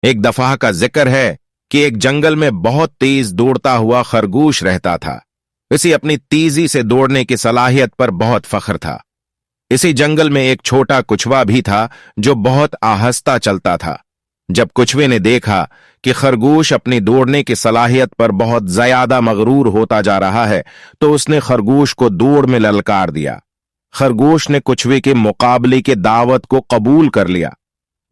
एक दफा का जिक्र है कि एक जंगल में बहुत तेज दौड़ता हुआ खरगोश रहता था। इसी अपनी तेजी से दौड़ने की सलाहियत पर बहुत फख्र था। इसी जंगल में एक छोटा कुछवा भी था जो बहुत आहिस्ता चलता था। जब कुछवे ने देखा कि खरगोश अपनी दौड़ने की सलाहियत पर बहुत ज्यादा मगरूर होता जा रहा है, तो उसने खरगोश को दौड़ में ललकार दिया। खरगोश ने कुछवे के मुकाबले की दावत को कबूल कर लिया।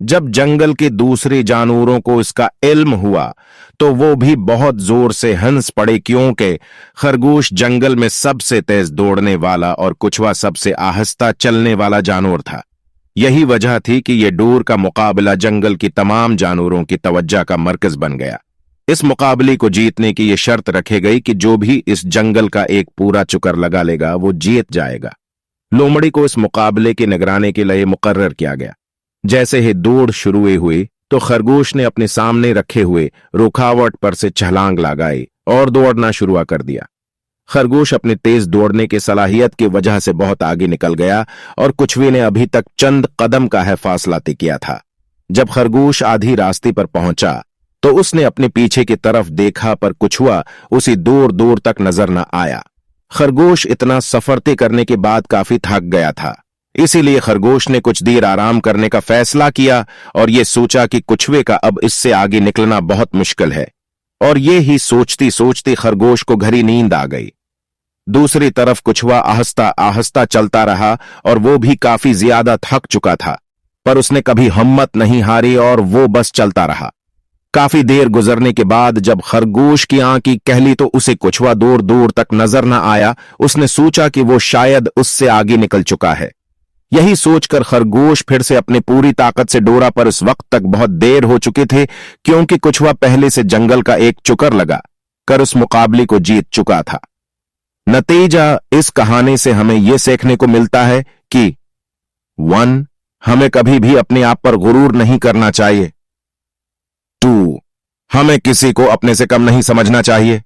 जब जंगल के दूसरे जानवरों को इसका इल्म हुआ तो वो भी बहुत जोर से हंस पड़े, क्योंकि खरगोश जंगल में सबसे तेज दौड़ने वाला और कुछवा सबसे आहिस्ता चलने वाला जानवर था। यही वजह थी कि यह दौड़ का मुकाबला जंगल की तमाम जानवरों की तवज्जो का मरकज बन गया। इस मुकाबले को जीतने की यह शर्त रखी गई कि जो भी इस जंगल का एक पूरा चुकर लगा लेगा वो जीत जाएगा। लोमड़ी को इस मुकाबले की निगरानी के लिए मुकर्रर किया गया। जैसे ही दौड़ शुरू हुई तो खरगोश ने अपने सामने रखे हुए रुकावट पर से छलांग लगाई और दौड़ना शुरू कर दिया। खरगोश अपनी तेज दौड़ने की सलाहियत की वजह से बहुत आगे निकल गया और कुछवे ने अभी तक चंद कदम का है फासला तय किया था। जब खरगोश आधी रास्ते पर पहुंचा तो उसने अपने पीछे की तरफ देखा, पर कुछवा उसी दूर दूर तक नजर न आया। खरगोश इतना सफर तय करने के बाद काफी थक गया था, इसीलिए खरगोश ने कुछ देर आराम करने का फैसला किया और यह सोचा कि कुछवे का अब इससे आगे निकलना बहुत मुश्किल है। और ये ही सोचती सोचती खरगोश को गहरी नींद आ गई। दूसरी तरफ कुछवा आहिस्ता आहिस्ता चलता रहा और वो भी काफी ज्यादा थक चुका था, पर उसने कभी हिम्मत नहीं हारी और वो बस चलता रहा। काफी देर गुजरने के बाद जब खरगोश की आंखें कहली तो उसे कुछवा दूर दूर तक नजर न आया। उसने सोचा कि वो शायद उससे आगे निकल चुका है। यही सोचकर खरगोश फिर से अपनी पूरी ताकत से डोरा, पर इस वक्त तक बहुत देर हो चुके थे, क्योंकि कुछवा पहले से जंगल का एक चुकर लगा कर उस मुकाबले को जीत चुका था। नतीजा इस कहानी से हमें यह सीखने को मिलता है कि 1. हमें कभी भी अपने आप पर गुरूर नहीं करना चाहिए। 2. हमें किसी को अपने से कम नहीं समझना चाहिए।